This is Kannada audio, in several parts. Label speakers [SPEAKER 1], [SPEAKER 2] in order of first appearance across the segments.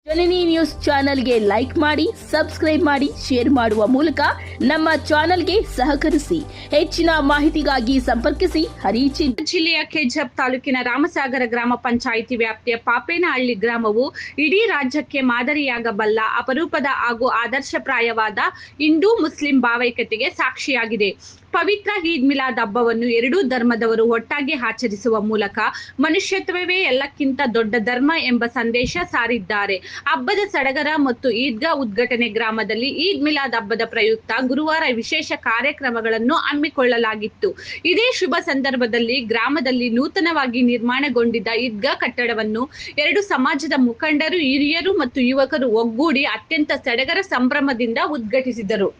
[SPEAKER 1] ಜನನಿ ನ್ಯೂಸ್ ಚಾನೆಲ್ಗೆ ಲೈಕ್ ಮಾಡಿ, ಸಬ್ಸ್ಕ್ರೈಬ್ ಮಾಡಿ, ಶೇರ್ ಮಾಡುವ ಮೂಲಕ ನಮ್ಮ ಚಾನೆಲ್ಗೆ ಸಹಕರಿಸಿ. ಹೆಚ್ಚಿನ ಮಾಹಿತಿಗಾಗಿ ಸಂಪರ್ಕಿಸಿ ಹರಿಚಿಂತ.
[SPEAKER 2] ಜಿಲ್ಲೆಯ ಕೆಜಪ್ ತಾಲೂಕಿನ ರಾಮಸಾಗರ ಗ್ರಾಮ ಪಂಚಾಯಿತಿ ವ್ಯಾಪ್ತಿಯ ಪಾಪೇನಹಳ್ಳಿ ಗ್ರಾಮವು ಇಡೀ ರಾಜ್ಯಕ್ಕೆ ಮಾದರಿಯಾಗಬಲ್ಲ ಅಪರೂಪದ ಹಾಗೂ ಆದರ್ಶಪ್ರಾಯವಾದ ಹಿಂದೂ ಮುಸ್ಲಿಂ ಭಾವೈಕ್ಯತೆಗೆ ಸಾಕ್ಷಿಯಾಗಿದೆ. ಪವಿತ್ರ ಈದ್ ಮಿಲಾದ್ ಹಬ್ಬವನ್ನು ಎರಡೂ ಧರ್ಮದವರು ಒಟ್ಟಾಗಿ ಆಚರಿಸುವ ಮೂಲಕ ಮನುಷ್ಯತ್ವವೇ ಎಲ್ಲಕ್ಕಿಂತ ದೊಡ್ಡ ಧರ್ಮ ಎಂಬ ಸಂದೇಶ ಸಾರಿದ್ದಾರೆ. ಹಬ್ಬದ ಸಡಗರ ಮತ್ತು ಈದ್ಗಾ ಉದ್ಘಾಟನೆ ಗ್ರಾಮದಲ್ಲಿ ಈದ್ ಮಿಲಾದ್ ಹಬ್ಬದ ಪ್ರಯುಕ್ತ ಗುರುವಾರ ವಿಶೇಷ ಕಾರ್ಯಕ್ರಮಗಳನ್ನು ಹಮ್ಮಿಕೊಳ್ಳಲಾಗಿತ್ತು. ಇದೇ ಶುಭ ಸಂದರ್ಭದಲ್ಲಿ ಗ್ರಾಮದಲ್ಲಿ ನೂತನವಾಗಿ ನಿರ್ಮಾಣಗೊಂಡಿದ್ದ ಈದ್ಗಾ ಕಟ್ಟಡವನ್ನು ಎರಡು ಸಮಾಜದ ಮುಖಂಡರು, ಹಿರಿಯರು ಮತ್ತು ಯುವಕರು ಒಗ್ಗೂಡಿ ಅತ್ಯಂತ ಸಡಗರ ಸಂಭ್ರಮದಿಂದ ಉದ್ಘಾಟಿಸಿದರು.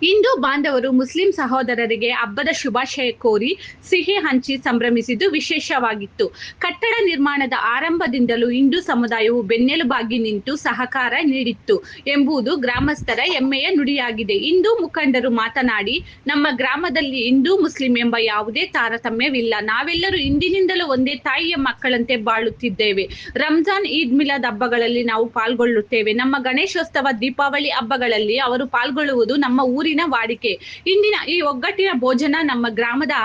[SPEAKER 2] ಹಿಂದೂ ಬಾಂಧವರು ಮುಸ್ಲಿಂ ಸಹೋದರರಿಗೆ ಹಬ್ಬದ ಶುಭಾಶಯ ಕೋರಿ ಸಿಹಿ ಹಂಚಿ ಸಂಭ್ರಮಿಸಿದ್ದು ವಿಶೇಷವಾಗಿತ್ತು. ಕಟ್ಟಡ ನಿರ್ಮಾಣದ ಆರಂಭದಿಂದಲೂ ಹಿಂದೂ ಸಮುದಾಯವು ಬೆನ್ನೆಲುಬಾಗಿ ನಿಂತು ಸಹಕಾರ ನೀಡಿತ್ತು ಎಂಬುದು ಗ್ರಾಮಸ್ಥರ ಹೆಮ್ಮೆಯ ನುಡಿಯಾಗಿದೆ. ಹಿಂದೂ ಮುಖಂಡರು ಮಾತನಾಡಿ, ನಮ್ಮ ಗ್ರಾಮದಲ್ಲಿ ಹಿಂದೂ ಮುಸ್ಲಿಂ ಎಂಬ ಯಾವುದೇ ತಾರತಮ್ಯವಿಲ್ಲ. ನಾವೆಲ್ಲರೂ ಇಂದಿನಿಂದಲೂ ಒಂದೇ ತಾಯಿಯ ಮಕ್ಕಳಂತೆ ಬಾಳುತ್ತಿದ್ದೇವೆ. ರಂಜಾನ್, ಈದ್ ಮಿಲಾದ್ ಹಬ್ಬಗಳಲ್ಲಿ ನಾವು ಪಾಲ್ಗೊಳ್ಳುತ್ತೇವೆ. ನಮ್ಮ ಗಣೇಶೋತ್ಸವ, ದೀಪಾವಳಿ ಹಬ್ಬಗಳಲ್ಲಿ ಅವರು ಪಾಲ್ಗೊಳ್ಳುವುದು ನಮ್ಮ ಊರಿನ ವಾಡಿಕೆ. ಇಂದಿನ ಈ ಒಗ್ಗಟ್ಟಿನ ಭೋಜನ ನಮ್ಮ ಗ್ರಾಮದ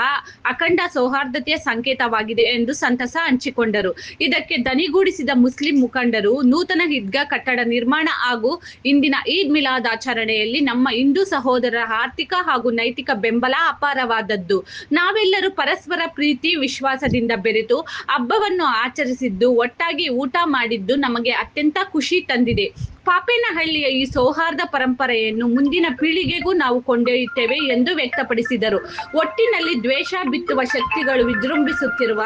[SPEAKER 2] ಅಖಂಡ ಸೌಹಾರ್ದತೆಯ ಸಂಕೇತವಾಗಿದೆ ಎಂದು ಸಂತಸ ಹಂಚಿಕೊಂಡರು. ಇದಕ್ಕೆ ದನಿಗೂಡಿಸಿದ ಮುಸ್ಲಿಂ ಮುಖಂಡರು, ನೂತನ ಈದ್ಗಾ ಕಟ್ಟಡ ನಿರ್ಮಾಣ ಹಾಗೂ ಇಂದಿನ ಈದ್ ಮಿಲಾದ್ ಆಚರಣೆಯಲ್ಲಿ ನಮ್ಮ ಹಿಂದೂ ಸಹೋದರರ ಆರ್ಥಿಕ ಹಾಗೂ ನೈತಿಕ ಬೆಂಬಲ ಅಪಾರವಾದದ್ದು. ನಾವೆಲ್ಲರೂ ಪರಸ್ಪರ ಪ್ರೀತಿ ವಿಶ್ವಾಸದಿಂದ ಬೆರೆತು ಹಬ್ಬವನ್ನು ಆಚರಿಸಿದ್ದು, ಒಟ್ಟಾಗಿ ಊಟ ಮಾಡಿದ್ದು ನಮಗೆ ಅತ್ಯಂತ ಖುಷಿ ತಂದಿದೆ. ಪಾಪೇನಹಳ್ಳಿಯ ಈ ಸೌಹಾರ್ದ ಪರಂಪರೆಯನ್ನು ಮುಂದಿನ ಪೀಳಿಗೆಗೂ ನಾವು ಕೊಂಡೊಯ್ಯುತ್ತೇವೆ ಎಂದು ವ್ಯಕ್ತಪಡಿಸಿದರು. ಒಟ್ಟಿನಲ್ಲಿ ದ್ವೇಷ ಬಿತ್ತುವ ಶಕ್ತಿಗಳು ವಿಜೃಂಭಿಸುತ್ತಿರುವ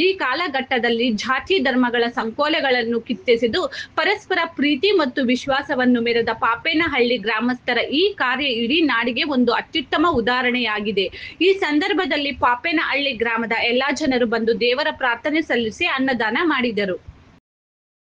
[SPEAKER 2] ಈ ಕಾಲಘಟ್ಟದಲ್ಲಿ ಜಾತಿ ಧರ್ಮಗಳ ಸಂಕೋಲೆಗಳನ್ನು ಕಿತ್ತೆಸೆದು ಪರಸ್ಪರ ಪ್ರೀತಿ ಮತ್ತು ವಿಶ್ವಾಸವನ್ನು ಮೆರೆದ ಪಾಪೇನಹಳ್ಳಿ ಗ್ರಾಮಸ್ಥರ ಈ ಕಾರ್ಯ ಇಡೀ ನಾಡಿಗೆ ಒಂದು ಅತ್ಯುತ್ತಮ ಉದಾಹರಣೆಯಾಗಿದೆ. ಈ ಸಂದರ್ಭದಲ್ಲಿ ಪಾಪೇನಹಳ್ಳಿ ಗ್ರಾಮದ ಎಲ್ಲಾ ಜನರು ಬಂದು ದೇವರ ಪ್ರಾರ್ಥನೆ ಸಲ್ಲಿಸಿ ಅನ್ನದಾನ ಮಾಡಿದರು.